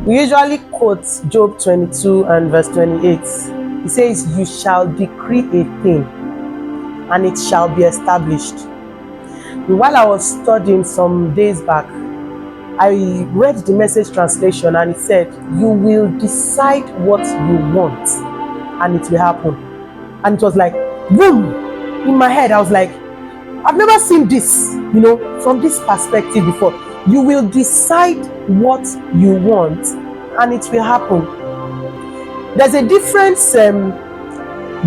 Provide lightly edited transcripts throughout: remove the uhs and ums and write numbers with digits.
We usually quote Job 22 and verse 28. It says, "You shall decree a thing, and it shall be established." While I was studying some days back, I read the Message translation, and it said, "You will decide what you want, and it will happen." And it was like, boom! In my head, I was like, I've never seen this, from this perspective before. You will decide what you want, and it will happen. There's a difference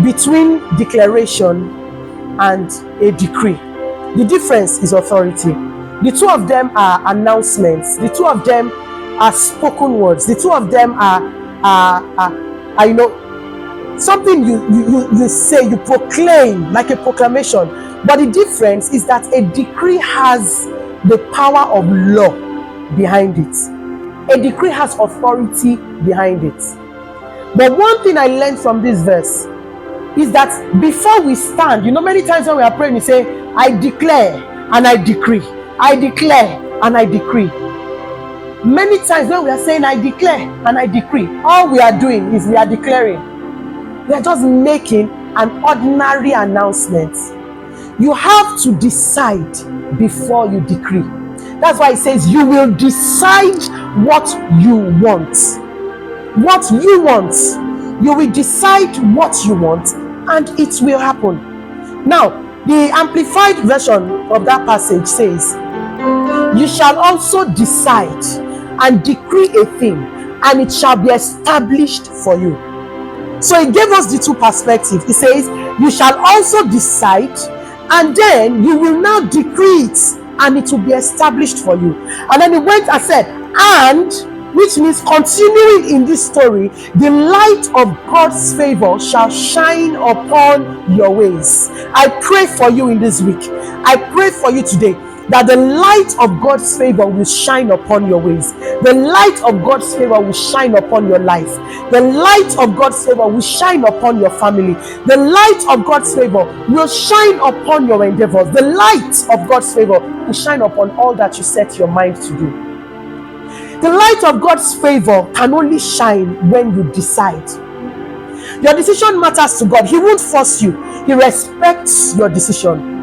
between declaration and a decree. The difference is authority. The two of them are announcements. The two of them are spoken words. The two of them are something you say, you proclaim, like a proclamation. But the difference is that a decree has the power of law behind it. A decree has authority behind it. But one thing I learned from this verse is that before we stand, many times when we are praying, we say, "I declare and I decree. I declare and I decree." Many times when we are saying, "I declare and I decree," all we are doing is we are declaring. We are just making an ordinary announcement. You have to decide before you decree. That's why it says you will decide what you want. What you want. You will decide what you want, and it will happen. Now, the amplified version of that passage says, "You shall also decide and decree a thing, and it shall be established for you." So it gave us the two perspectives. It says, "You shall also decide, and then you will now decree it, and it will be established for you." And then it went and said, "And," which means continuing in this story, "the light of God's favor shall shine upon your ways." I pray for you in this week. I pray for you today that the light of God's favor will shine upon your ways. The light of God's favor will shine upon your life. The light of God's favor will shine upon your family. The light of God's favor will shine upon your endeavors. The light of God's favor will shine upon all that you set your mind to do. The light of God's favor can only shine when you decide. Your decision matters to God. He won't force you. He respects your decision.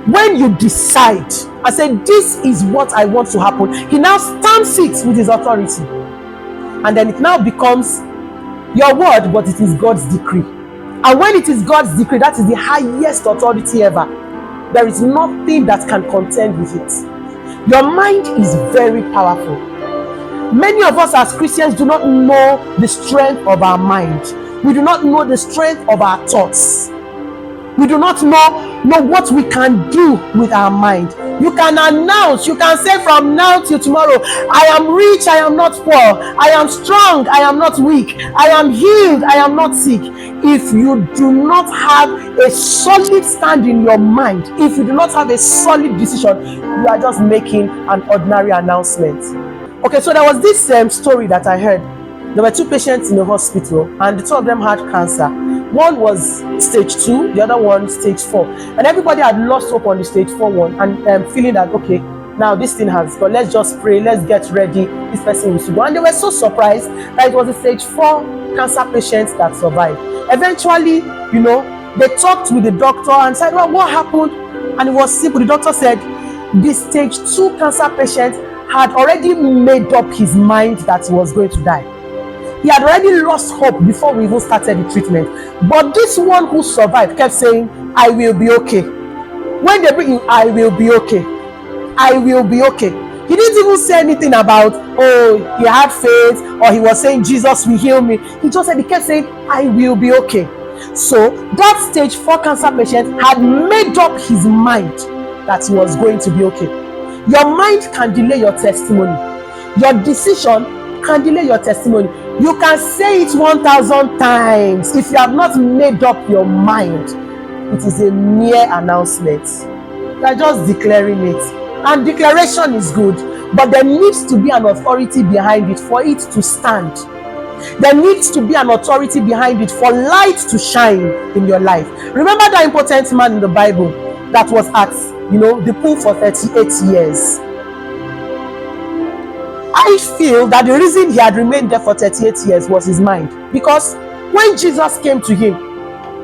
When you decide and say, "This is what I want to happen," He now stamps it with His authority. And then it now becomes your word, but it is God's decree. And when it is God's decree, that is the highest authority ever. There is nothing that can contend with it. Your mind is very powerful. Many of us as Christians do not know the strength of our mind. We do not know the strength of our thoughts. We do not know what we can do with our mind. You can announce, you can say from now till tomorrow, "I am rich, I am not poor. I am strong, I am not weak. I am healed, I am not sick." If you do not have a solid stand in your mind, if you do not have a solid decision, you are just making an ordinary announcement. Okay, so there was this story that I heard. There were two patients in the hospital, and the two of them had cancer. One was stage 2, the other one stage 4. And everybody had lost hope on the stage 4 one, and feeling that, okay, now this thing has gone, let's just pray, let's get ready, this person will go. And they were so surprised that it was a stage 4 cancer patient that survived. Eventually, they talked with the doctor and said, "Well, what happened?" And it was simple. The doctor said the stage 2 cancer patient had already made up his mind that he was going to die. He had already lost hope before we even started the treatment. But this one who survived kept saying, "I will be okay." When they bring him, "I will be okay. I will be okay." He didn't even say anything about, oh, he had faith, or he was saying, "Jesus will heal me." He just said, he kept saying, "I will be okay." So that stage 4 cancer patient had made up his mind that he was going to be okay. Your mind can delay your testimony. Your decision can delay your testimony. You can say it 1,000 times. If you have not made up your mind, it is a mere announcement. You are just declaring it. And declaration is good, but there needs to be an authority behind it for it to stand. There needs to be an authority behind it for light to shine in your life. Remember that impotent man in the Bible that was at, the pool for 38 years. I feel that the reason he had remained there for 38 years was his mind. Because when Jesus came to him,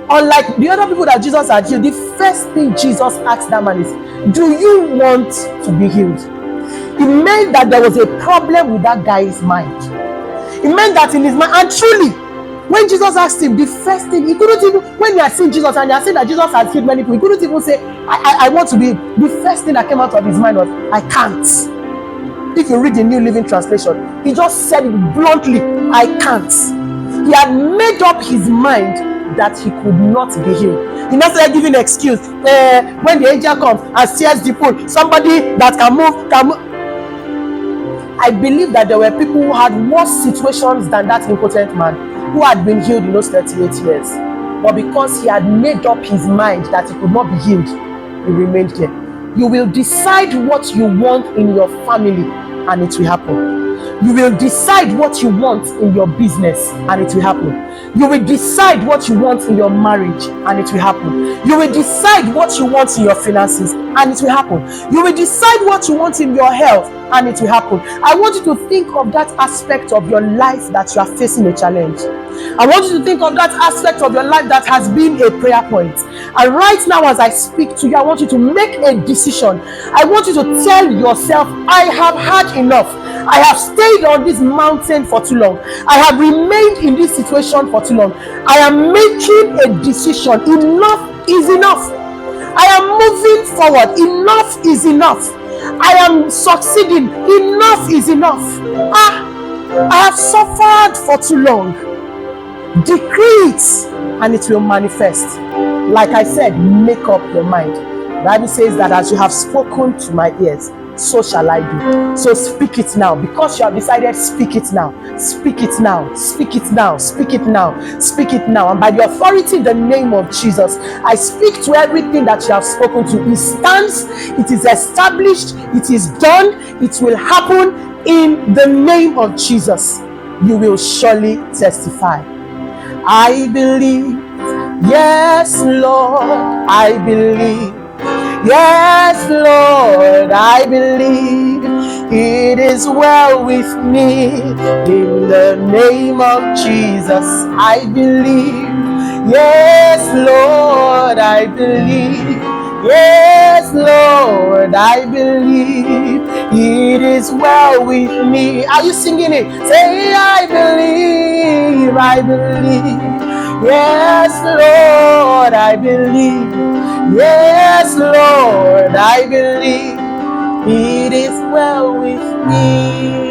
unlike the other people that Jesus had healed, the first thing Jesus asked that man is, do you want to be healed? It meant that there was a problem with that guy's mind. It meant that in his mind, and truly, when Jesus asked him, the first thing, he couldn't even, when he had seen Jesus and he had seen that Jesus had healed many people, he couldn't even say, I want to be. The first thing that came out of his mind was, I can't. If you read the New Living Translation, he just said it bluntly, I can't. He had made up his mind that he could not be healed. He not started giving an excuse. When the angel comes and steers the pool, somebody that can move, can move. I believe that there were people who had worse situations than that impotent man, who had been healed in those 38 years. But because he had made up his mind that he could not be healed, he remained there. You will decide what you want in your family, and it will happen. You will decide what you want in your business, and it will happen. You will decide what you want in your marriage, and it will happen. You will decide what you want in your finances, and it will happen. You will decide what you want in your health, and it will happen. I want you to think of that aspect of your life that you are facing a challenge. I want you to think of that aspect of your life that has been a prayer point. And right now, as I speak to you, I want you to make a decision. I want you to tell yourself, I have had enough. I have stayed on this mountain for too long. I have remained in this situation for too long. I am making a decision. Enough is enough. I am moving forward. Enough is enough. I am succeeding. Enough is enough. I have suffered for too long. Decree it, and it will manifest. Like I said, make up your mind. The Bible says that as you have spoken to my ears, so shall I do. So speak it now. Because you have decided, speak it now. Speak it now. Speak it now. Speak it now. Speak it now. And by the authority in the name of Jesus, I speak to everything that you have spoken to. It stands. It is established. It is done. It will happen in the name of Jesus. You will surely testify. I believe. Yes, Lord, I believe. Yes, Lord, I believe it is well with me. In the name of Jesus, I believe. Yes, Lord, I believe. Yes, Lord, I believe it is well with me. Are you singing it? Say, I believe, I believe. Yes, Lord, I believe. Yes, Lord, I believe it is well with me.